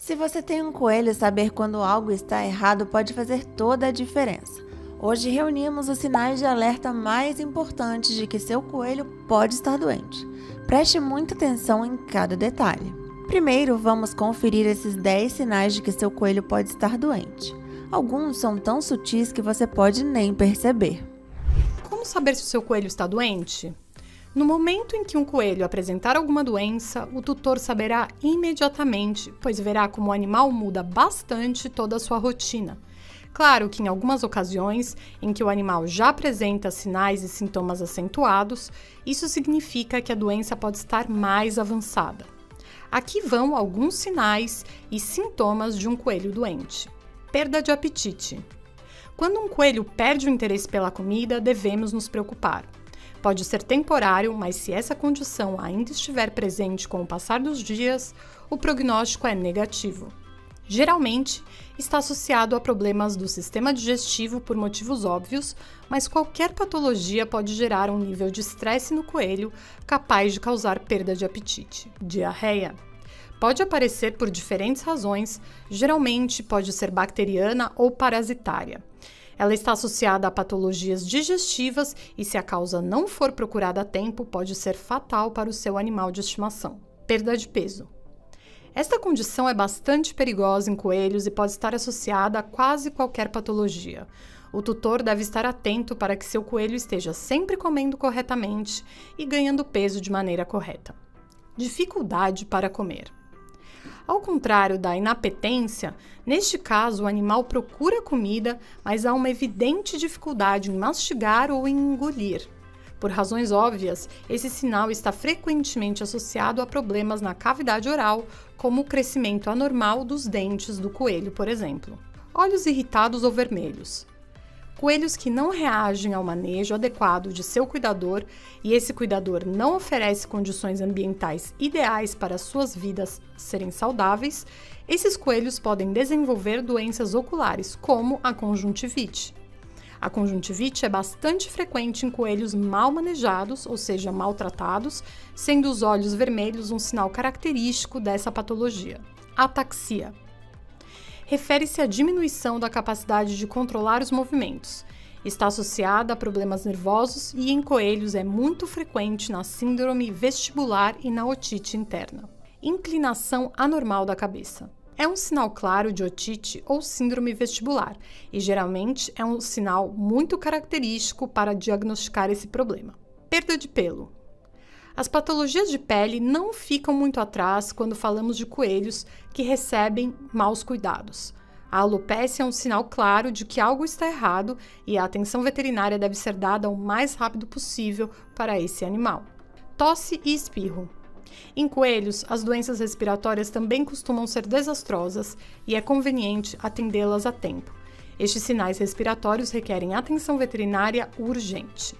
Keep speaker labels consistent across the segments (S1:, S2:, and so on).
S1: Se você tem um coelho, saber quando algo está errado pode fazer toda a diferença. Hoje reunimos os sinais de alerta mais importantes de que seu coelho pode estar doente. Preste muita atenção em cada detalhe. Primeiro, vamos conferir esses 10 sinais de que seu coelho pode estar doente. Alguns são tão sutis que você pode nem perceber.
S2: Como saber se o seu coelho está doente? No momento em que um coelho apresentar alguma doença, o tutor saberá imediatamente, pois verá como o animal muda bastante toda a sua rotina. Claro que em algumas ocasiões em que o animal já apresenta sinais e sintomas acentuados, isso significa que a doença pode estar mais avançada. Aqui vão alguns sinais e sintomas de um coelho doente. Perda de apetite. Quando um coelho perde o interesse pela comida, devemos nos preocupar. Pode ser temporário, mas se essa condição ainda estiver presente com o passar dos dias, o prognóstico é negativo. Geralmente, está associado a problemas do sistema digestivo por motivos óbvios, mas qualquer patologia pode gerar um nível de estresse no coelho capaz de causar perda de apetite. Diarreia. Pode aparecer por diferentes razões, geralmente pode ser bacteriana ou parasitária. Ela está associada a patologias digestivas e, se a causa não for procurada a tempo, pode ser fatal para o seu animal de estimação. Perda de peso. Esta condição é bastante perigosa em coelhos e pode estar associada a quase qualquer patologia. O tutor deve estar atento para que seu coelho esteja sempre comendo corretamente e ganhando peso de maneira correta. Dificuldade para comer. Ao contrário da inapetência, neste caso o animal procura comida, mas há uma evidente dificuldade em mastigar ou em engolir. Por razões óbvias, esse sinal está frequentemente associado a problemas na cavidade oral, como o crescimento anormal dos dentes do coelho, por exemplo. Olhos irritados ou vermelhos. Coelhos que não reagem ao manejo adequado de seu cuidador e esse cuidador não oferece condições ambientais ideais para suas vidas serem saudáveis, esses coelhos podem desenvolver doenças oculares, como a conjuntivite. A conjuntivite é bastante frequente em coelhos mal manejados, ou seja, maltratados, sendo os olhos vermelhos um sinal característico dessa patologia. Ataxia. Refere-se à diminuição da capacidade de controlar os movimentos. Está associada a problemas nervosos e em coelhos é muito frequente na síndrome vestibular e na otite interna. Inclinação anormal da cabeça. É um sinal claro de otite ou síndrome vestibular e geralmente é um sinal muito característico para diagnosticar esse problema. Perda de pelo. As patologias de pele não ficam muito atrás quando falamos de coelhos que recebem maus cuidados. A alopécia é um sinal claro de que algo está errado e a atenção veterinária deve ser dada o mais rápido possível para esse animal. Tosse e espirro. Em coelhos, as doenças respiratórias também costumam ser desastrosas e é conveniente atendê-las a tempo. Estes sinais respiratórios requerem atenção veterinária urgente.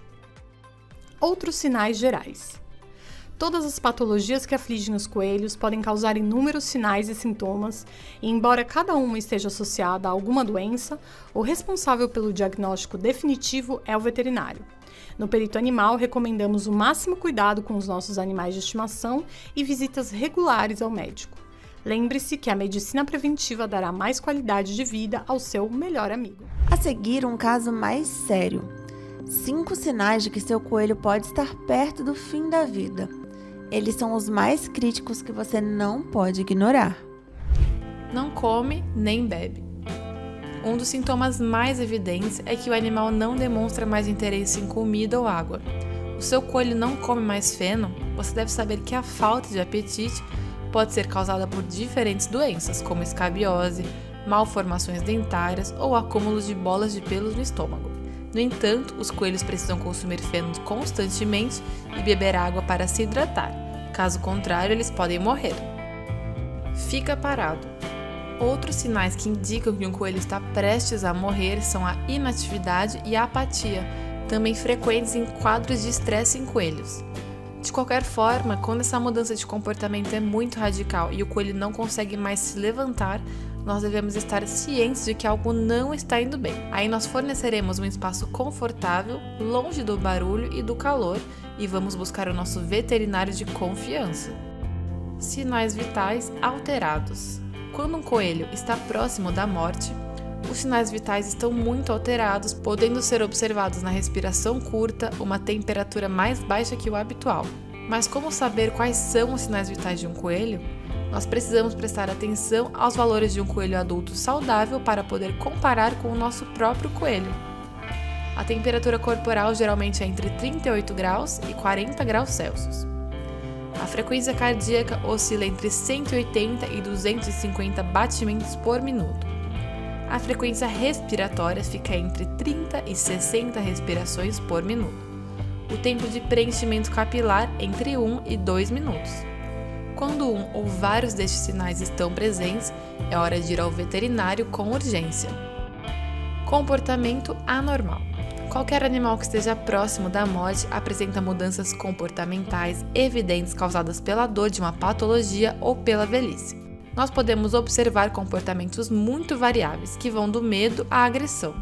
S2: Outros sinais gerais. Todas as patologias que afligem os coelhos podem causar inúmeros sinais e sintomas, e embora cada uma esteja associada a alguma doença, o responsável pelo diagnóstico definitivo é o veterinário. No perito animal, recomendamos o máximo cuidado com os nossos animais de estimação e visitas regulares ao médico. Lembre-se que a medicina preventiva dará mais qualidade de vida ao seu melhor amigo.
S1: A seguir, um caso mais sério. 5 sinais de que seu coelho pode estar perto do fim da vida. Eles são os mais críticos que você não pode ignorar.
S3: Não come nem bebe. Um dos sintomas mais evidentes é que o animal não demonstra mais interesse em comida ou água. O seu coelho não come mais feno, você deve saber que a falta de apetite pode ser causada por diferentes doenças, como escabiose, malformações dentárias ou acúmulo de bolas de pelos no estômago. No entanto, os coelhos precisam consumir feno constantemente e beber água para se hidratar. Caso contrário, eles podem morrer. Fica parado. Outros sinais que indicam que um coelho está prestes a morrer são a inatividade e a apatia, também frequentes em quadros de estresse em coelhos. De qualquer forma, quando essa mudança de comportamento é muito radical e o coelho não consegue mais se levantar, nós devemos estar cientes de que algo não está indo bem. Aí nós forneceremos um espaço confortável, longe do barulho e do calor, e vamos buscar o nosso veterinário de confiança. Sinais vitais alterados. Quando um coelho está próximo da morte, os sinais vitais estão muito alterados, podendo ser observados na respiração curta, uma temperatura mais baixa que o habitual. Mas como saber quais são os sinais vitais de um coelho? Nós precisamos prestar atenção aos valores de um coelho adulto saudável para poder comparar com o nosso próprio coelho. A temperatura corporal geralmente é entre 38 graus e 40 graus Celsius. A frequência cardíaca oscila entre 180 e 250 batimentos por minuto. A frequência respiratória fica entre 30 e 60 respirações por minuto. O tempo de preenchimento capilar entre 1 e 2 minutos. Quando um ou vários destes sinais estão presentes, é hora de ir ao veterinário com urgência. Comportamento anormal. Qualquer animal que esteja próximo da morte apresenta mudanças comportamentais evidentes causadas pela dor de uma patologia ou pela velhice. Nós podemos observar comportamentos muito variáveis, que vão do medo à agressão.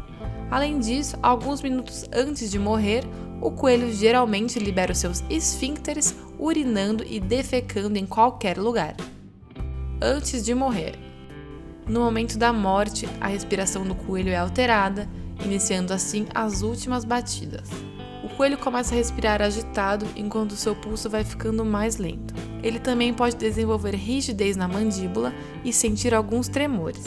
S3: Além disso, alguns minutos antes de morrer, o coelho geralmente libera os seus esfíncteres, urinando e defecando em qualquer lugar. Antes de morrer. No momento da morte, a respiração do coelho é alterada, iniciando assim as últimas batidas. O coelho começa a respirar agitado enquanto seu pulso vai ficando mais lento. Ele também pode desenvolver rigidez na mandíbula e sentir alguns tremores.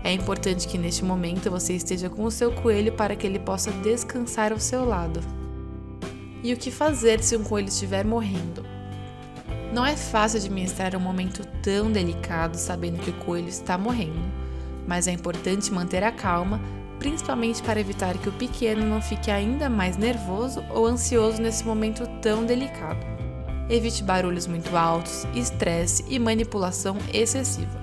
S3: É importante que neste momento você esteja com o seu coelho para que ele possa descansar ao seu lado. E o que fazer se um coelho estiver morrendo? Não é fácil administrar um momento tão delicado sabendo que o coelho está morrendo, mas é importante manter a calma, principalmente para evitar que o pequeno não fique ainda mais nervoso ou ansioso nesse momento tão delicado. Evite barulhos muito altos, estresse e manipulação excessiva.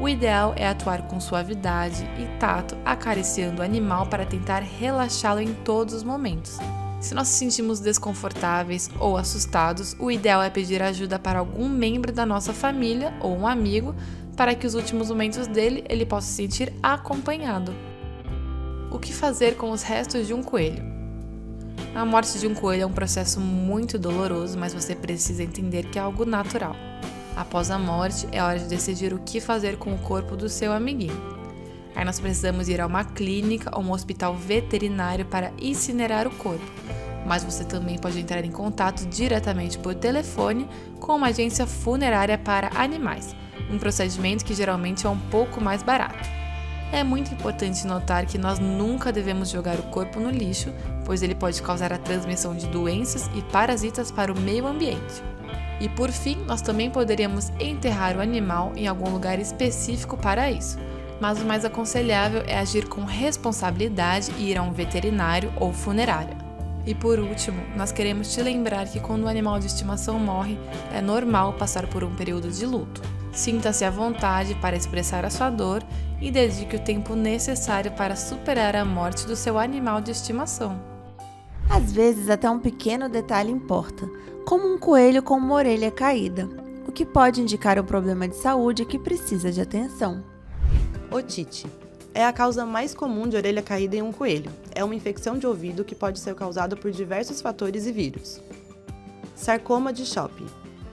S3: O ideal é atuar com suavidade e tato, acariciando o animal para tentar relaxá-lo em todos os momentos. Se nós nos sentimos desconfortáveis ou assustados, o ideal é pedir ajuda para algum membro da nossa família ou um amigo para que os últimos momentos dele ele possa se sentir acompanhado. O que fazer com os restos de um coelho? A morte de um coelho é um processo muito doloroso, mas você precisa entender que é algo natural. Após a morte, é hora de decidir o que fazer com o corpo do seu amiguinho. Aí nós precisamos ir a uma clínica ou um hospital veterinário para incinerar o corpo, mas você também pode entrar em contato diretamente por telefone com uma agência funerária para animais, um procedimento que geralmente é um pouco mais barato. É muito importante notar que nós nunca devemos jogar o corpo no lixo, pois ele pode causar a transmissão de doenças e parasitas para o meio ambiente. E por fim, nós também poderíamos enterrar o animal em algum lugar específico para isso, mas o mais aconselhável é agir com responsabilidade e ir a um veterinário ou funerária. E por último, nós queremos te lembrar que quando o animal de estimação morre, é normal passar por um período de luto. Sinta-se à vontade para expressar a sua dor e dedique o tempo necessário para superar a morte do seu animal de estimação.
S1: Às vezes, até um pequeno detalhe importa, como um coelho com uma orelha caída, o que pode indicar um problema de saúde que precisa de atenção.
S4: Otite é a causa mais comum de orelha caída em um coelho. É uma infecção de ouvido que pode ser causada por diversos fatores e vírus. Sarcoma de Schott.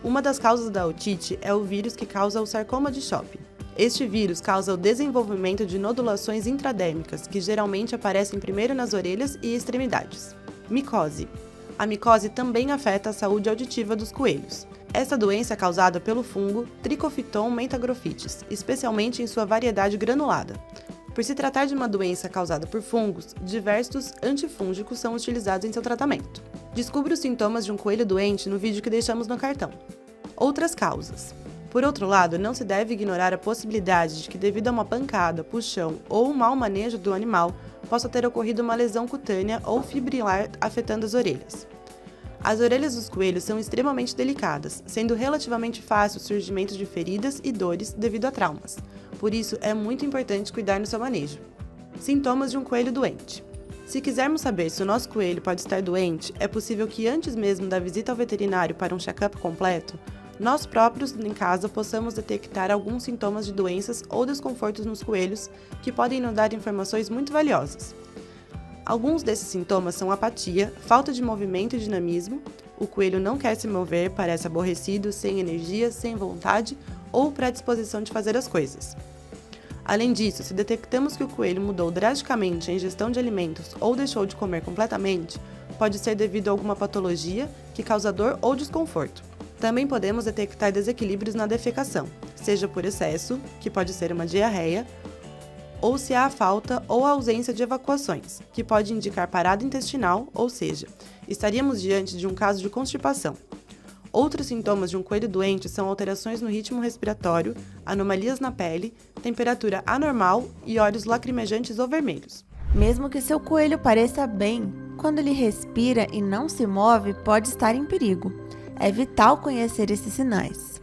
S4: Uma das causas da otite é o vírus que causa o sarcoma de Schott. Este vírus causa o desenvolvimento de nodulações intradérmicas, que geralmente aparecem primeiro nas orelhas e extremidades. Micose. A micose também afeta a saúde auditiva dos coelhos. Essa doença é causada pelo fungo Trichophyton mentagrophytes, especialmente em sua variedade granulada. Por se tratar de uma doença causada por fungos, diversos antifúngicos são utilizados em seu tratamento. Descubra os sintomas de um coelho doente no vídeo que deixamos no cartão. Outras causas. Por outro lado, não se deve ignorar a possibilidade de que, devido a uma pancada, puxão ou um mau manejo do animal, possa ter ocorrido uma lesão cutânea ou fibrilar afetando as orelhas. As orelhas dos coelhos são extremamente delicadas, sendo relativamente fácil o surgimento de feridas e dores devido a traumas. Por isso, é muito importante cuidar no seu manejo. Sintomas de um coelho doente. Se quisermos saber se o nosso coelho pode estar doente, é possível que antes mesmo da visita ao veterinário para um check-up completo, nós próprios em casa possamos detectar alguns sintomas de doenças ou desconfortos nos coelhos que podem nos dar informações muito valiosas. Alguns desses sintomas são apatia, falta de movimento e dinamismo, o coelho não quer se mover, parece aborrecido, sem energia, sem vontade ou predisposição de fazer as coisas. Além disso, se detectamos que o coelho mudou drasticamente a ingestão de alimentos ou deixou de comer completamente, pode ser devido a alguma patologia que causa dor ou desconforto. Também podemos detectar desequilíbrios na defecação, seja por excesso, que pode ser uma diarreia, ou se há a falta ou a ausência de evacuações, que pode indicar parada intestinal, ou seja, estaríamos diante de um caso de constipação. Outros sintomas de um coelho doente são alterações no ritmo respiratório, anomalias na pele, temperatura anormal e olhos lacrimejantes ou vermelhos.
S1: Mesmo que seu coelho pareça bem, quando ele respira e não se move, pode estar em perigo. É vital conhecer esses sinais.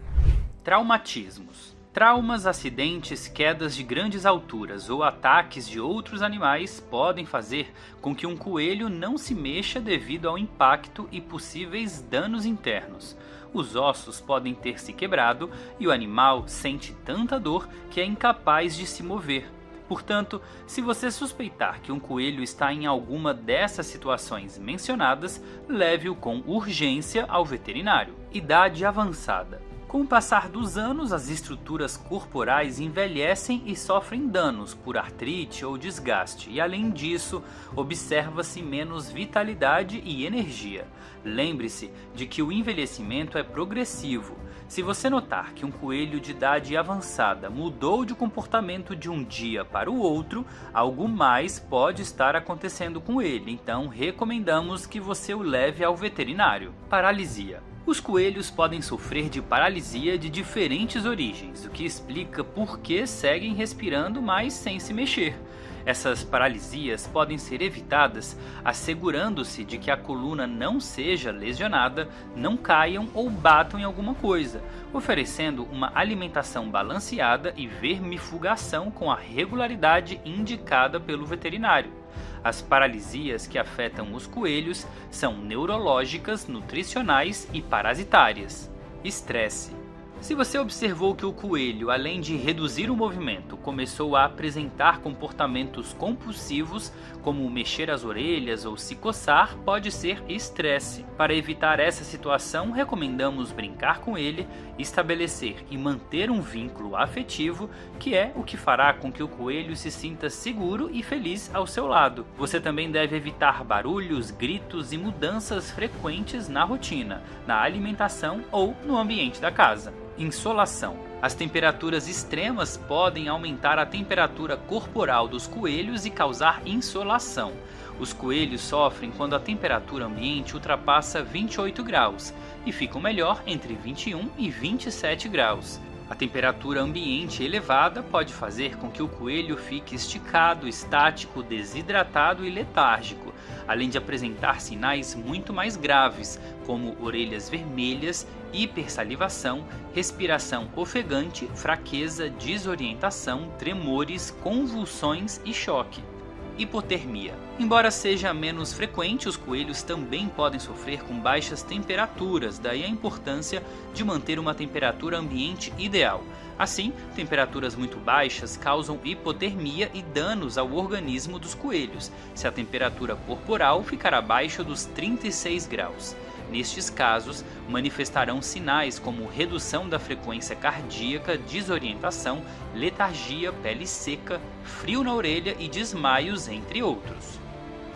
S5: Traumatismos. Traumas, acidentes, quedas de grandes alturas ou ataques de outros animais podem fazer com que um coelho não se mexa devido ao impacto e possíveis danos internos. Os ossos podem ter se quebrado e o animal sente tanta dor que é incapaz de se mover. Portanto, se você suspeitar que um coelho está em alguma dessas situações mencionadas, leve-o com urgência ao veterinário. Idade avançada. Com o passar dos anos, as estruturas corporais envelhecem e sofrem danos por artrite ou desgaste, e além disso, observa-se menos vitalidade e energia. Lembre-se de que o envelhecimento é progressivo. Se você notar que um coelho de idade avançada mudou de comportamento de um dia para o outro, algo mais pode estar acontecendo com ele, então recomendamos que você o leve ao veterinário. Paralisia. Os coelhos podem sofrer de paralisia de diferentes origens, o que explica por que seguem respirando, mas sem se mexer. Essas paralisias podem ser evitadas assegurando-se de que a coluna não seja lesionada, não caiam ou batam em alguma coisa, oferecendo uma alimentação balanceada e vermifugação com a regularidade indicada pelo veterinário. As paralisias que afetam os coelhos são neurológicas, nutricionais e parasitárias. Estresse. Se você observou que o coelho, além de reduzir o movimento, começou a apresentar comportamentos compulsivos, como mexer as orelhas ou se coçar, pode ser estresse. Para evitar essa situação, recomendamos brincar com ele, estabelecer e manter um vínculo afetivo, que é o que fará com que o coelho se sinta seguro e feliz ao seu lado. Você também deve evitar barulhos, gritos e mudanças frequentes na rotina, na alimentação ou no ambiente da casa. Insolação. As temperaturas extremas podem aumentar a temperatura corporal dos coelhos e causar insolação. Os coelhos sofrem quando a temperatura ambiente ultrapassa 28 graus e ficam melhor entre 21 e 27 graus. A temperatura ambiente elevada pode fazer com que o coelho fique esticado, estático, desidratado e letárgico, além de apresentar sinais muito mais graves, como orelhas vermelhas, hipersalivação, respiração ofegante, fraqueza, desorientação, tremores, convulsões e choque. Hipotermia. Embora seja menos frequente, os coelhos também podem sofrer com baixas temperaturas, daí a importância de manter uma temperatura ambiente ideal. Assim, temperaturas muito baixas causam hipotermia e danos ao organismo dos coelhos, se a temperatura corporal ficar abaixo dos 36 graus. Nestes casos, manifestarão sinais como redução da frequência cardíaca, desorientação, letargia, pele seca, frio na orelha e desmaios, entre outros.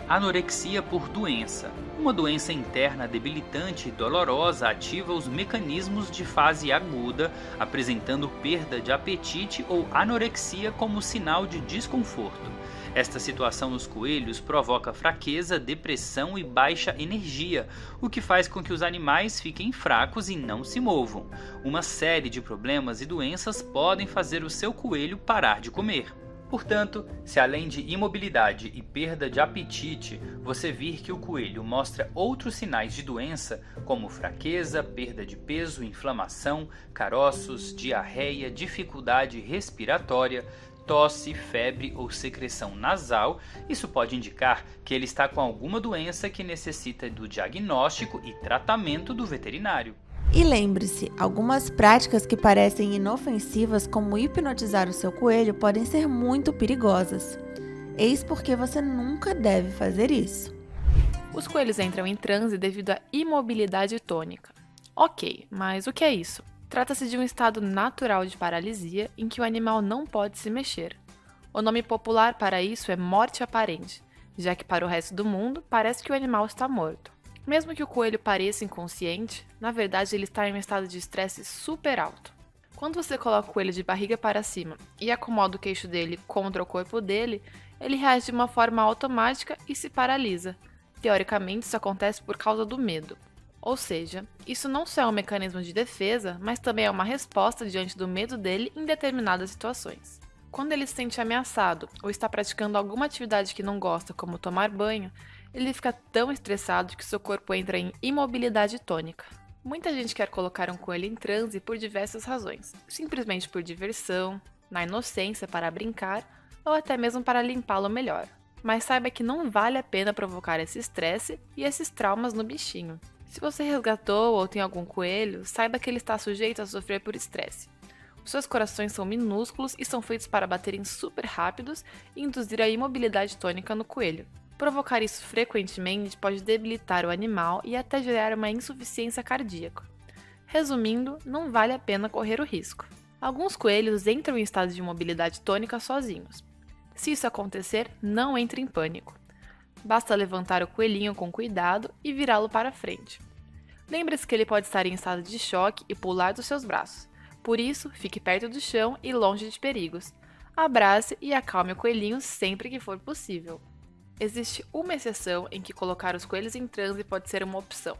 S5: Anorexia por doença. Uma doença interna debilitante e dolorosa ativa os mecanismos de fase aguda, apresentando perda de apetite ou anorexia como sinal de desconforto. Esta situação nos coelhos provoca fraqueza, depressão e baixa energia, o que faz com que os animais fiquem fracos e não se movam. Uma série de problemas e doenças podem fazer o seu coelho parar de comer. Portanto, se além de imobilidade e perda de apetite, você vir que o coelho mostra outros sinais de doença, como fraqueza, perda de peso, inflamação, caroços, diarreia, dificuldade respiratória, tosse, febre ou secreção nasal, isso pode indicar que ele está com alguma doença que necessita do diagnóstico e tratamento do veterinário.
S1: E lembre-se, algumas práticas que parecem inofensivas, como hipnotizar o seu coelho, podem ser muito perigosas. Eis porque você nunca deve fazer isso.
S3: Os coelhos entram em transe devido à imobilidade tônica. Ok, mas o que é isso? Trata-se de um estado natural de paralisia em que o animal não pode se mexer. O nome popular para isso é morte aparente, já que para o resto do mundo parece que o animal está morto. Mesmo que o coelho pareça inconsciente, na verdade ele está em um estado de estresse super alto. Quando você coloca o coelho de barriga para cima e acomoda o queixo dele contra o corpo dele, ele reage de uma forma automática e se paralisa. Teoricamente, isso acontece por causa do medo. Ou seja, isso não só é um mecanismo de defesa, mas também é uma resposta diante do medo dele em determinadas situações. Quando ele se sente ameaçado ou está praticando alguma atividade que não gosta, como tomar banho, ele fica tão estressado que seu corpo entra em imobilidade tônica. Muita gente quer colocar um coelho em transe por diversas razões, simplesmente por diversão, na inocência para brincar ou até mesmo para limpá-lo melhor. Mas saiba que não vale a pena provocar esse estresse e esses traumas no bichinho. Se você resgatou ou tem algum coelho, saiba que ele está sujeito a sofrer por estresse. Os seus corações são minúsculos e são feitos para baterem super rápidos e induzir a imobilidade tônica no coelho. Provocar isso frequentemente pode debilitar o animal e até gerar uma insuficiência cardíaca. Resumindo, não vale a pena correr o risco. Alguns coelhos entram em estado de imobilidade tônica sozinhos. Se isso acontecer, não entre em pânico. Basta levantar o coelhinho com cuidado e virá-lo para frente. Lembre-se que ele pode estar em estado de choque e pular dos seus braços. Por isso, fique perto do chão e longe de perigos. Abrace e acalme o coelhinho sempre que for possível. Existe uma exceção em que colocar os coelhos em transe pode ser uma opção.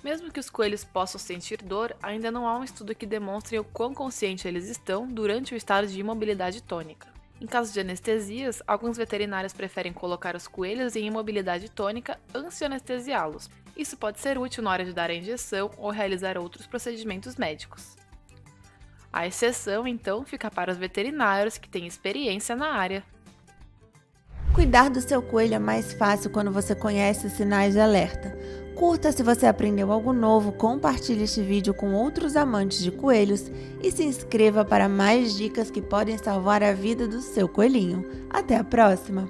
S3: Mesmo que os coelhos possam sentir dor, ainda não há um estudo que demonstre o quão conscientes eles estão durante o estado de imobilidade tônica. Em caso de anestesias, alguns veterinários preferem colocar os coelhos em imobilidade tônica antes de anestesiá-los. Isso pode ser útil na hora de dar a injeção ou realizar outros procedimentos médicos. A exceção, então, fica para os veterinários que têm experiência na área.
S1: Cuidar do seu coelho é mais fácil quando você conhece os sinais de alerta. Curta se você aprendeu algo novo, compartilhe este vídeo com outros amantes de coelhos e se inscreva para mais dicas que podem salvar a vida do seu coelhinho. Até a próxima!